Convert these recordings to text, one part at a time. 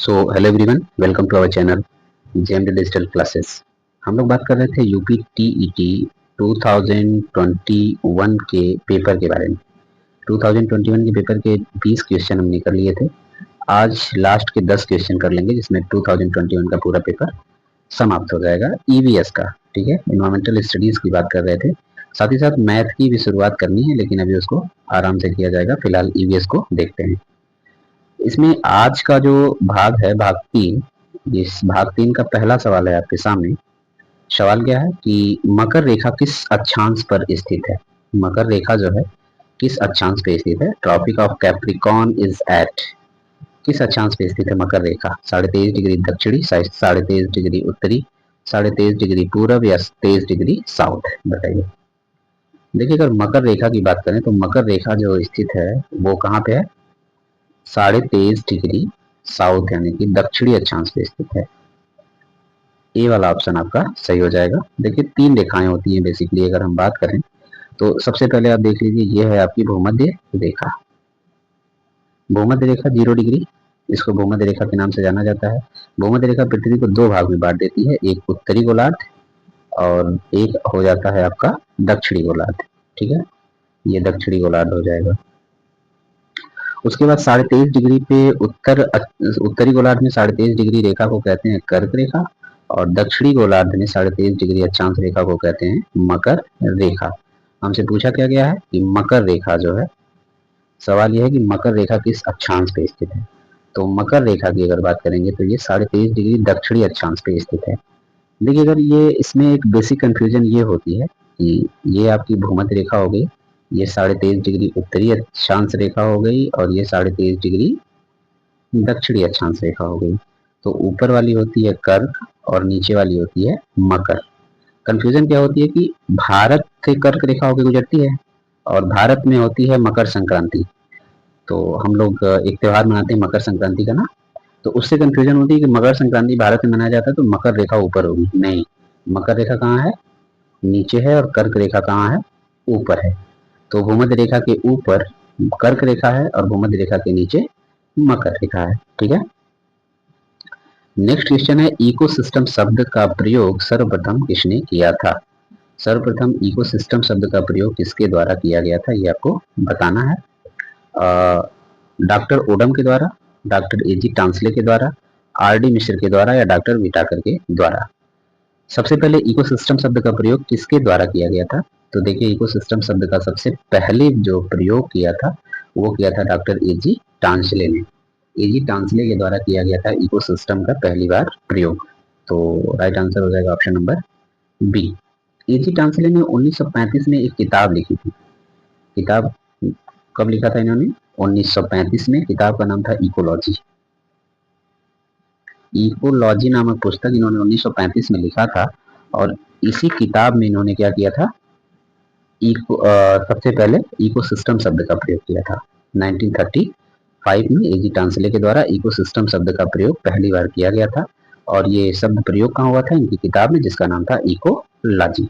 So hello everyone, welcome to our channel JMD digital classes. हम लोग बात कर रहे थे यूपी टीईटी 2021 के पेपर के बारे में। 2021 के पेपर के 20 क्वेश्चन हमने कर लिए थे। आज लास्ट के 10 क्वेश्चन कर लेंगे, जिसमें 2021 का पूरा पेपर समाप्त हो जाएगा। ईवीएस का, ठीक है, इन्वायरमेंटल स्टडीज की बात कर रहे थे। साथ ही साथ मैथ की भी शुरुआत करनी है, लेकिन अभी उसको आराम से किया जाएगा। फिलहाल ईवीएस को देखते हैं। इसमें आज का जो भाग है, भाग 3, इस भाग 3 का पहला सवाल है आपके सामने। सवाल क्या है कि मकर रेखा किस अक्षांश पर स्थित है। मकर रेखा जो है किस अक्षांश पे स्थित है। Tropic of Capricorn is at, किस अक्षांश पे स्थित है मकर रेखा। 23.5 डिग्री दक्षिणी, 23.5 डिग्री उत्तरी, 23.5 डिग्री पूर्व या 23 डिग्री साउथ, बताइए। देखिए, अगर मकर रेखा की बात करें तो मकर रेखा जो स्थित है वो कहाँ पे है, 23.5 डिग्री साउथ यानी कि दक्षिणी अक्षांश पे स्थित है। ए वाला ऑप्शन आपका सही हो जाएगा। देखिए, 3 रेखाएं होती हैं बेसिकली अगर हम बात करें तो। सबसे पहले आप देख लीजिए, ये है आपकी भूमध्य रेखा। भूमध्य रेखा 0 डिग्री, इसको भूमध्य रेखा के नाम से जाना जाता है। भूमध्य रेखा पृथ्वी को 2 भाग में बांट देती है, एक उत्तरी गोलार्ध और एक हो जाता है आपका दक्षिणी गोलार्ध। ठीक है, ये दक्षिणी गोलार्ध हो जाएगा। उसके बाद 23.5 डिग्री पे उत्तरी गोलार्ध में 23.5 डिग्री रेखा को कहते हैं कर्क रेखा, और दक्षिणी गोलार्ध में 23.5 डिग्री अक्षांश रेखा को कहते हैं मकर रेखा। हमसे पूछा क्या गया है कि मकर रेखा जो है, सवाल यह है कि मकर रेखा किस अक्षांश पे स्थित है। तो मकर रेखा की अगर बात करेंगे तो ये 23.5 डिग्री दक्षिणी अक्षांश पे स्थित है। देखिए, अगर ये इसमें एक बेसिक कंफ्यूजन ये होती है कि ये आपकी भूमध्य रेखा हो गई, ये 23.5 डिग्री उत्तरी अक्षांश रेखा हो गई, और ये 23.5 डिग्री दक्षिणी अक्षांश रेखा हो गई। तो ऊपर वाली होती है कर्क और नीचे वाली होती है मकर। कंफ्यूजन क्या होती है कि भारत से कर्क रेखा होकर गुजरती है और भारत में होती है मकर संक्रांति। तो हम लोग एक त्योहार मनाते हैं मकर संक्रांति का ना, तो उससे कंफ्यूजन होती है कि मकर संक्रांति भारत में मनाया जाता है तो मकर रेखा ऊपर होगी। नहीं, मकर रेखा कहाँ है, नीचे है, और कर्क रेखा कहाँ है, ऊपर है। तो भूमध्य रेखा के ऊपर कर्क रेखा है और भूमध्य रेखा के नीचे मकर रेखा है। ठीक है, नेक्स्ट क्वेश्चन है, इकोसिस्टम शब्द का प्रयोग सर्वप्रथम किसने किया था। सर्वप्रथम इकोसिस्टम शब्द का प्रयोग किसके द्वारा किया गया था, ये आपको बताना है। डॉक्टर ओडम के द्वारा, डॉक्टर एजी टांसले के द्वारा, आरडी मिश्र के द्वारा, या डॉक्टर विटाकर के द्वारा। सबसे पहले इकोसिस्टम शब्द का प्रयोग किसके द्वारा किया गया था। तो देखिए, इकोसिस्टम शब्द का सबसे पहले जो प्रयोग किया था वो किया था डॉक्टर एजी टांसले ने। एजी टांसले के द्वारा किया गया था इकोसिस्टम का पहली बार प्रयोग। तो राइट आंसर हो जाएगा ऑप्शन नंबर बी। एजी टांसले ने 1935 में एक किताब लिखी थी। किताब कब लिखा था इन्होंने, 1935 में। किताब का नाम था इकोलॉजी। इकोलॉजी नामक पुस्तक इन्होंने 1935 में लिखा था, और इसी किताब में इन्होंने क्या किया था, सबसे पहले इकोसिस्टम शब्द का प्रयोग किया था। 1935 में एजी टांसले के द्वारा इकोसिस्टम शब्द का प्रयोग पहली बार किया गया था, और ये शब्द प्रयोग कहाँ हुआ था, इनकी किताब में, जिसका नाम था इकोलॉजी।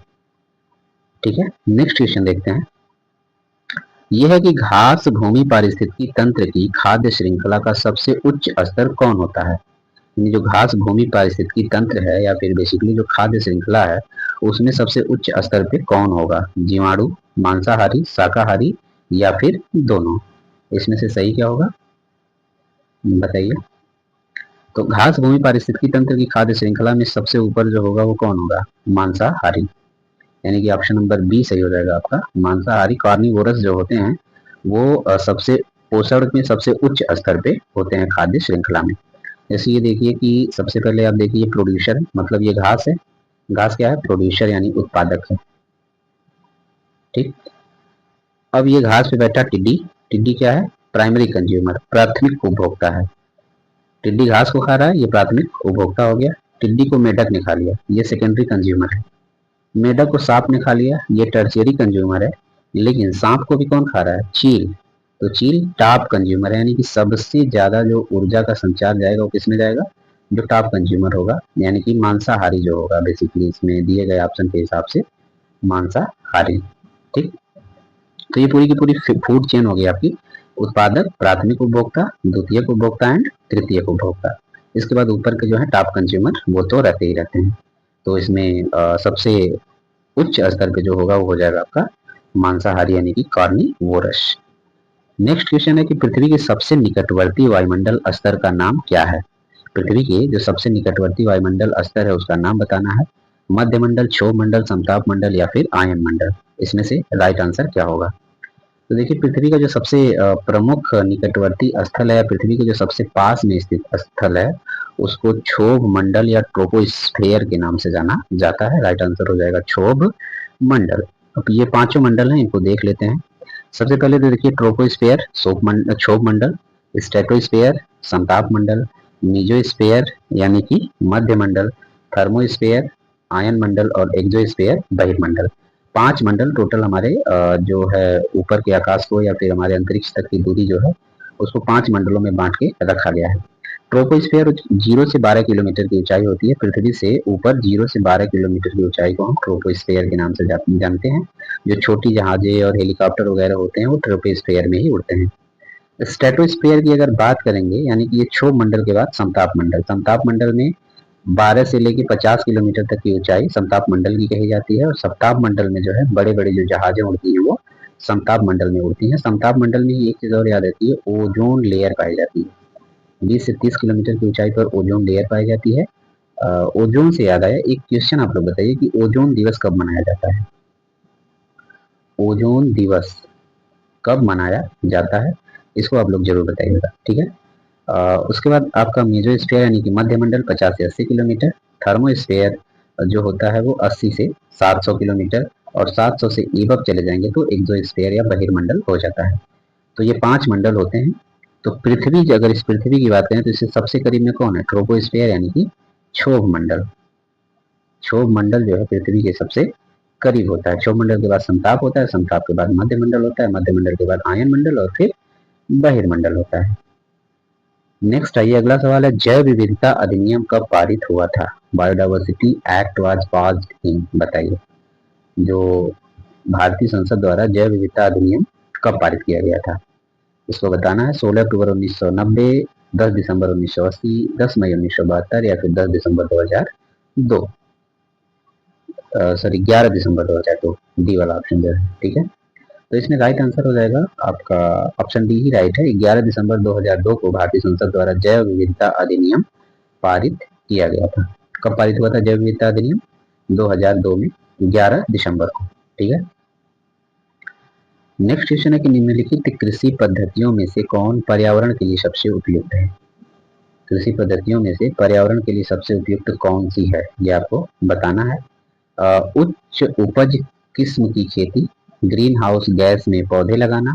ठीक है, नेक्स्ट क्वेश्चन देखते हैं। यह है कि घास भूमि पारिस्थितिकी तंत्र की खाद्य श्रृंखला का सबसे उच्च स्तर कौन होता है। जो घास भूमि पारिस्थितिकी तंत्र है, या फिर बेसिकली जो खाद्य श्रृंखला है, उसमें सबसे उच्च स्तर पे कौन होगा। जीवाणु, मांसाहारी, शाकाहारी, या फिर दोनों। इसमें से सही क्या होगा, बताइए। तो घास भूमि पारिस्थितिकी तंत्र की खाद्य श्रृंखला में सबसे ऊपर जो होगा वो कौन होगा, मांसाहारी, यानी कि ऑप्शन नंबर बी सही हो जाएगा आपका। मांसाहारी कार्निवोरस जो होते हैं वो सबसे पोषण में सबसे उच्च स्तर पे होते हैं खाद्य श्रृंखला में। जैसे ये देखिए कि सबसे पहले आप देखिए प्रोड्यूसर है, मतलब ये घास है। घास क्या है, प्रोड्यूसर यानी उत्पादक है। ठीक, अब ये घास पे बैठा टिड्डी। टिड्डी क्या है, प्राइमरी कंज्यूमर, प्राथमिक उपभोक्ता है। टिड्डी घास को खा रहा है, ये प्राथमिक उपभोक्ता हो गया। टिड्डी को मेढक ने खा लिया, ये सेकेंडरी कंज्यूमर है। मेढक को सांप ने खा लिया, ये टर्शियरी कंज्यूमर है। लेकिन सांप को भी कौन खा रहा है, चील। तो चील टॉप कंज्यूमर है, यानी कि सबसे ज्यादा जो ऊर्जा का संचार जाएगा वो किसमें जाएगा, जो टॉप कंज्यूमर होगा, यानी कि मांसाहारी जो होगा। बेसिकली इसमें दिए गए ऑप्शन के हिसाब से मांसाहारी। ठीक, तो ये पूरी की पूरी फूड चेन हो गई आपकी। उत्पादक, प्राथमिक उपभोक्ता, द्वितीयक उपभोक्ता एंड तृतीयक उपभोक्ता। इसके बाद ऊपर के जो है टॉप कंज्यूमर वो तो रहते ही रहते हैं। तो इसमें सबसे उच्च स्तर पे जो होगा वो हो जाएगा आपका मांसाहारी यानी कि कार्निवोरस। नेक्स्ट क्वेश्चन है कि पृथ्वी के सबसे निकटवर्ती वायुमंडल स्तर का नाम क्या है। पृथ्वी के जो सबसे निकटवर्ती वायुमंडल स्तर है उसका नाम बताना है। मध्यमंडल, क्षोभ मंडल, समताप मंडल या फिर आयन मंडल, इसमें से राइट आंसर क्या होगा। तो देखिए पृथ्वी का जो सबसे प्रमुख निकटवर्ती स्थल है या पृथ्वी के जो सबसे पास में स्थित स्थल है उसको क्षोभ मंडल या ट्रोपोस्फेयर के नाम से जाना जाता है। राइट आंसर हो जाएगा क्षोभ मंडल। अब ये पांचों मंडल हैं, इनको देख लेते हैं। सबसे पहले तो देखिए ट्रोपोस्फेयर, क्षोभ मंडल, स्ट्रेटोस्फेयर, संताप मंडल, मीजोस्फेयर यानी कि मध्य मंडल, थर्मोस्फेयर, आयन मंडल और एक्सोस्फेयर बहिर्मंडल। पांच मंडल टोटल हमारे जो है ऊपर के आकाश को या फिर हमारे अंतरिक्ष तक की दूरी जो है उसको पांच मंडलों में बांट के रखा गया है। ट्रोपोस्फेयर 0 से 12 किलोमीटर की ऊंचाई होती है। पृथ्वी से ऊपर 0 से 12 किलोमीटर की ऊंचाई को हम ट्रोपोस्फेयर के नाम से जानते हैं। जो छोटी जहाजें और हेलीकॉप्टर वगैरह होते हैं वो ट्रोपोस्फेयर में ही उड़ते हैं। स्ट्रेटोस्फेयर की अगर बात करेंगे यानी कि ये क्षोभ मंडल के बाद समताप मंडल, समताप मंडल में 12 से लेके 50 किलोमीटर तक की ऊंचाई समताप मंडल की कही जाती है। और सप्ताप मंडल में जो है बड़े बड़े जो जहाजें उड़ती हैं वो समताप मंडल में उड़ती हैं। समताप मंडल में एक चीज और याद रहती है, ओजोन लेयर पाई जाती है। 20 से 30 किलोमीटर की ऊंचाई पर ओजोन लेयर पाई जाती है। ओजोन से याद आया, एक क्वेश्चन आप लोग बताइए कि ओजोन दिवस कब मनाया जाता है। ओजोन दिवस कब मनाया जाता है इसको आप लोग जरूर बताइएगा, ठीक है। उसके बाद आपका मेसोस्फीयर यानी कि मध्यमंडल 50 से 80 किलोमीटर, थर्मोस्फीयर जो होता है वो 80 से 700 किलोमीटर और 700 से ईबब चले जाएंगे तो एक्सोस्फीयर या बहिर्मंडल हो जाता है। तो ये पांच मंडल होते हैं। तो पृथ्वी, अगर इस पृथ्वी की बात करें तो इससे सबसे करीब में कौन है, ट्रोपोस्फीयर यानी कि क्षोभ मंडल। क्षोभ मंडल जो है पृथ्वी के सबसे करीब होता है। क्षोभ मंडल के बाद समताप होता है, समताप के बाद मध्यमंडल होता है, मध्यमंडल के बाद आयन मंडल और फिर बहिर्मंडल होता है। नेक्स्ट आइए अगला सवाल है, जैव विविधता अधिनियम कब पारित हुआ था। Biodiversity act was passed in, बताइए। जो भारतीय संसद द्वारा जैव विविधता अधिनियम कब पारित किया गया था, इसको बताना है। 16 अक्टूबर 1990, 10 दिसंबर 1980, 10 मई 1972 या फिर 10 दिसंबर 2002। सॉरी 11 दिसंबर 2002, डी वाला ऑप्शन जो है, ठीक है। तो इसमें राइट आंसर हो जाएगा आपका ऑप्शन डी ही राइट है। 11 दिसंबर 2002 को भारतीय संसद द्वारा जैव विविधता अधिनियम पारित किया गया था। कब पारित हुआ था जैव विविधता अधिनियम, 2002 में 11 दिसंबर को, ठीक है। नेक्स्ट क्वेश्चन है कि निम्नलिखित कृषि पद्धतियों में से कौन पर्यावरण के लिए सबसे उपयुक्त है। कृषि पद्धतियों में से पर्यावरण के लिए सबसे उपयुक्त कौन सी है, ये आपको बताना है। उच्च उपज किस्म की खेती, ग्रीन हाउस गैस में पौधे लगाना,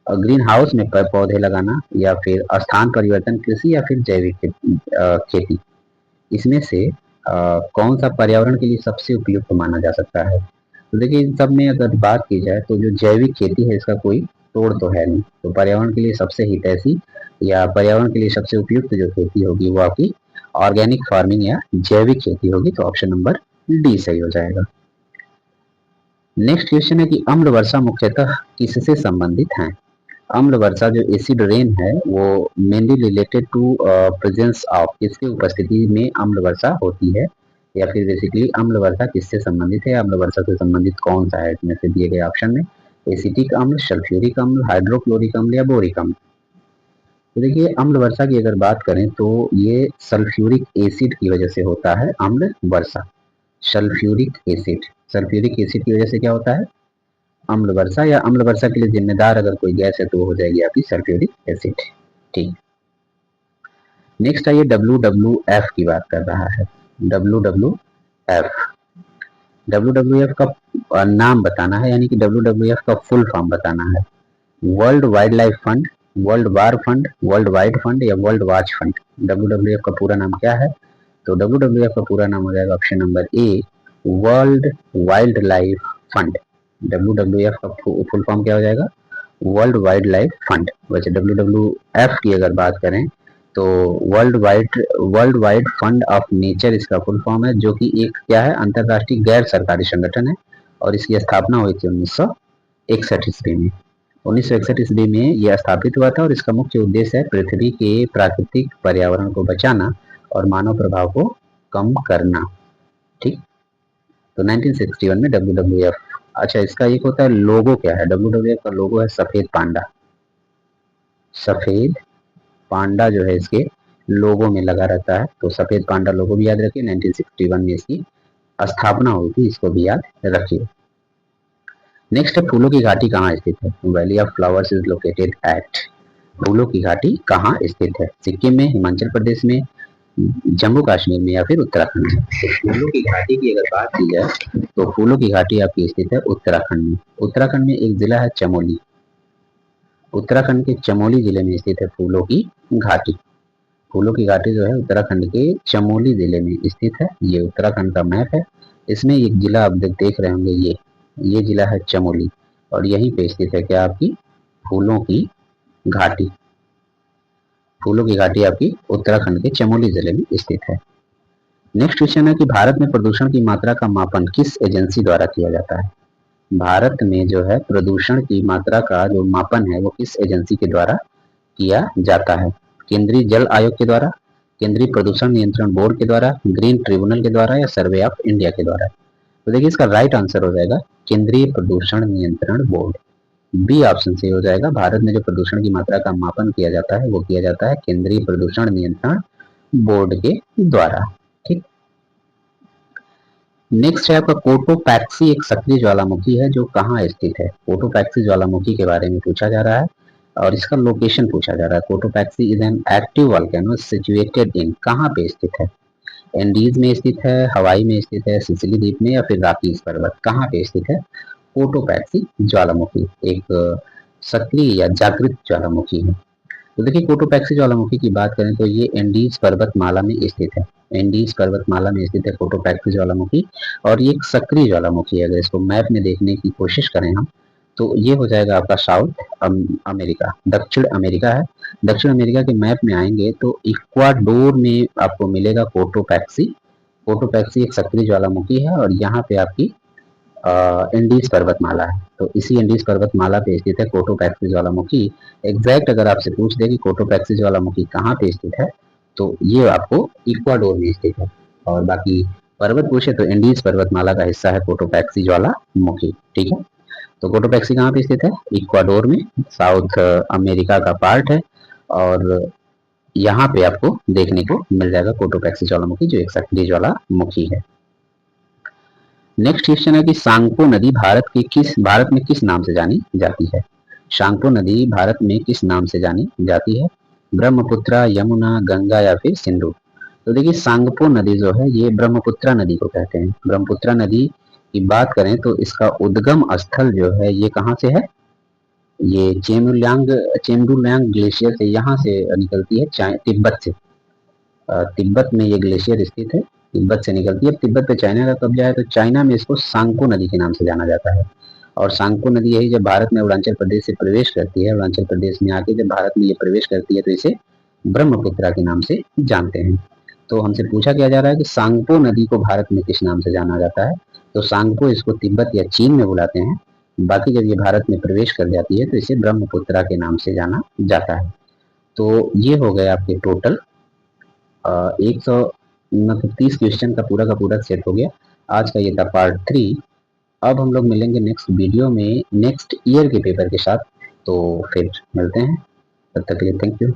ग्रीन हाउस में पौधे लगाना या फिर स्थान परिवर्तन कृषि या फिर जैविक खेती, इसमें से कौन सा पर्यावरण के लिए सबसे उपयुक्त माना जा सकता है। तो देखिए इन सब में अगर बात की जाए तो जो जैविक खेती है इसका कोई तोड़ तो है नहीं। तो पर्यावरण के लिए सबसे हितैषी या पर्यावरण के लिए सबसे उपयुक्त जो खेती होगी वो आपकी ऑर्गेनिक फार्मिंग या जैविक खेती होगी। तो ऑप्शन नंबर डी सही हो जाएगा। नेक्स्ट क्वेश्चन है कि अम्ल वर्षा मुख्यतः किससे संबंधित है। अम्ल वर्षा जो एसिड रेन है वो mainly related to presence of, किसके उपस्थिति में अम्ल वर्षा होती है या फिर बेसिकली अम्ल वर्षा किससे संबंधित है। अम्ल वर्षा से संबंधित कौन सा है इसमें से दिए गए ऑप्शन में, एसिटिक अम्ल, सल्फ्यूरिक अम्ल, हाइड्रोक्लोरिक अम्ल या बोरिक अम्ल। तो देखिए अम्ल वर्षा की अगर बात करें तो ये सल्फ्यूरिक एसिड की वजह से होता है अम्ल वर्षा। सल्फ्यूरिक एसिड, सल्फ्यूरिक एसिड की वजह से क्या होता है, अम्ल वर्षा। या अम्ल वर्षा के लिए जिम्मेदार अगर कोई गैस है तो वो हो जाएगी आपकी सल्फ्यूरिक एसिड, ठीक। नेक्स्ट आइए WWF की बात कर रहा है। WWF, WWF का नाम बताना है यानी कि WWF का फुल फॉर्म बताना है। World wild life fund, world war fund, world wide fund या वर्ल्ड वाच फंड। WWF का पूरा नाम क्या है, तो WWF का पूरा नाम हो जाएगा option number A, world wild life fund. WWF का फुल फॉर्म क्या हो जाएगा, वर्ल्ड वाइल्ड लाइफ फंड। वैसे WWF की अगर बात करें तो world wide fund of nature इसका फुल फॉर्म है, जो कि एक क्या है, अंतरराष्ट्रीय गैर सरकारी संगठन है और इसकी स्थापना हुई थी 1961 ईस्वी में। 1961 ईस्वी में यह स्थापित हुआ था और इसका मुख्य उद्देश्य है पृथ्वी के प्राकृतिक पर्यावरण को बचाना और मानव प्रभाव को कम करना। ठीक, तो 1961 में WWF। अच्छा, इसका एक होता है लोगो, क्या है WWF का लोगो? है सफेद पांडा। सफेद पांडा जो है इसके लोगो में लगा रहता है, तो सफेद पांडा लोगो भी याद रखिए। 1961 में इसकी स्थापना हुई थी, इसको भी याद रखिए। नेक्स्ट है फूलों की घाटी कहाँ स्थित है? Valley of flowers is located at. फूलों की घाटी कहाँ स्थित है? सिक्किम में, हिमाचल प्रदेश में, जम्मू कश्मीर में या फिर उत्तराखंड में? तो फूलों की घाटी की अगर बात की जाए तो फूलों की घाटी आपकी स्थित है उत्तराखंड में। उत्तराखंड में एक जिला है चमोली। उत्तराखंड के चमोली जिले में स्थित है फूलों की घाटी। फूलों की घाटी जो है उत्तराखंड के चमोली जिले में स्थित है। ये उत्तराखंड का मैप है। इसमें एक जिला आप देख रहे होंगे, ये जिला है चमोली, और यहीं पे स्थित है क्या? आपकी फूलों की घाटी। फूलों की घाटी आपकी उत्तराखंड के चमोली जिले में स्थित है। नेक्स्ट क्वेश्चन है कि भारत में प्रदूषण की मात्रा का मापन किस एजेंसी द्वारा किया जाता है? भारत में जो है प्रदूषण की मात्रा का जो मापन है वो किस एजेंसी के द्वारा किया जाता है? केंद्रीय जल आयोग के द्वारा, केंद्रीय प्रदूषण नियंत्रण बोर्ड के द्वारा, ग्रीन ट्रिब्यूनल के द्वारा या सर्वे ऑफ इंडिया के द्वारा? तो देखिए इसका राइट आंसर हो जाएगा केंद्रीय प्रदूषण नियंत्रण बोर्ड। बी ऑप्शन से हो जाएगा। भारत में जो प्रदूषण की मात्रा का मापन किया जाता है वो किया जाता है केंद्रीय प्रदूषण नियंत्रण बोर्ड के द्वारा। ठीक, नेक्स्ट है आपका कोटोपैक्सी एक सक्रिय ज्वालामुखी है जो कहाँ स्थित है? कोटोपैक्सी ज्वालामुखी के बारे में पूछा जा रहा है और इसका लोकेशन पूछा जा रहा है। Cotopaxi is an active volcano situated in, कहाँ पे स्थित है? एंडीज में स्थित है, हवाई में स्थित है, सिसिली द्वीप में या फिर रॉकीज पर्वत? कहाँ पे स्थित है कोटोपैक्सी ज्वालामुखी? एक सक्रिय या जागृत ज्वालामुखी है। तो देखिए कोटोपैक्सी ज्वालामुखी की बात करें तो ये एंडीज पर्वतमाला में स्थित है। एंडीज पर्वतमाला में स्थित है कोटोपैक्सी ज्वालामुखी, और ये एक सक्रिय ज्वालामुखी है। अगर इसको मैप में देखने की कोशिश करें हम, तो ये हो जाएगा आपका साउथ अमेरिका, दक्षिण अमेरिका है। दक्षिण अमेरिका के मैप में आएंगे तो इक्वाडोर में आपको मिलेगा कोटोपैक्सी। कोटोपैक्सी एक सक्रिय ज्वालामुखी है और यहाँ पे आपकी इंडीज पर्वतमाला है। तो इसी इंडीज पर्वतमाला पे स्थित है कोटोपैक्सी ज्वालामुखी। एग्जैक्ट अगर आपसे पूछ दे कि कोटोपैक्सी ज्वालामुखी कहाँ पे स्थित है, तो ये आपको इक्वाडोर में स्थित है। और बाकी पर्वत पूछे तो इंडीज पर्वतमाला का हिस्सा है कोटोपैक्सी ज्वालामुखी। ठीक है, तो कोटोपैक्सी कहाँ पे स्थित है? इक्वाडोर में, साउथ अमेरिका का पार्ट है। और यहाँ पे आपको देखने को मिल जाएगा कोटोपैक्सी ज्वालामुखी जो एक सक्रिय ज्वालामुखी है। नेक्स्ट क्वेश्चन है कि सांगपो नदी भारत में किस नाम से जानी जाती है? सांगपो नदी भारत में किस नाम से जानी जाती है? ब्रह्मपुत्र, यमुना, गंगा या फिर सिंधु? तो देखिए सांगपो नदी जो है ये ब्रह्मपुत्र नदी को कहते हैं। ब्रह्मपुत्र नदी की बात करें तो इसका उद्गम स्थल जो है ये कहाँ से है? ये चेमडुलयांग ग्लेशियर से यहाँ से निकलती है, तिब्बत से। तिब्बत में ये ग्लेशियर स्थित है, तिब्बत से निकलती है। तिब्बत पे चाइना का कब्जा है तो चाइना में इसको सांगपो नदी के नाम से जाना जाता है। और सांगपो नदी यही जब भारत में अरुणाचल प्रदेश से प्रवेश करती है, अरुणाचल प्रदेश में आके जब भारत में ये प्रवेश करती है तो इसे ब्रह्मपुत्रा के नाम से जानते हैं। तो हमसे पूछा क्या जा रहा है कि सांगपो नदी को भारत में किस नाम से जाना जाता है? तो सांगपो इसको तिब्बत या चीन में बुलाते हैं। बाकी जब ये भारत में प्रवेश कर जाती है तो इसे ब्रह्मपुत्रा के नाम से जाना जाता है। तो ये हो गए आपके टोटल 130 क्वेश्चन का पूरा सेट हो गया। आज का ये था पार्ट 3। अब हम लोग मिलेंगे नेक्स्ट वीडियो में नेक्स्ट ईयर के पेपर के साथ। तो फिर मिलते हैं, तब तक के लिए थैंक यू।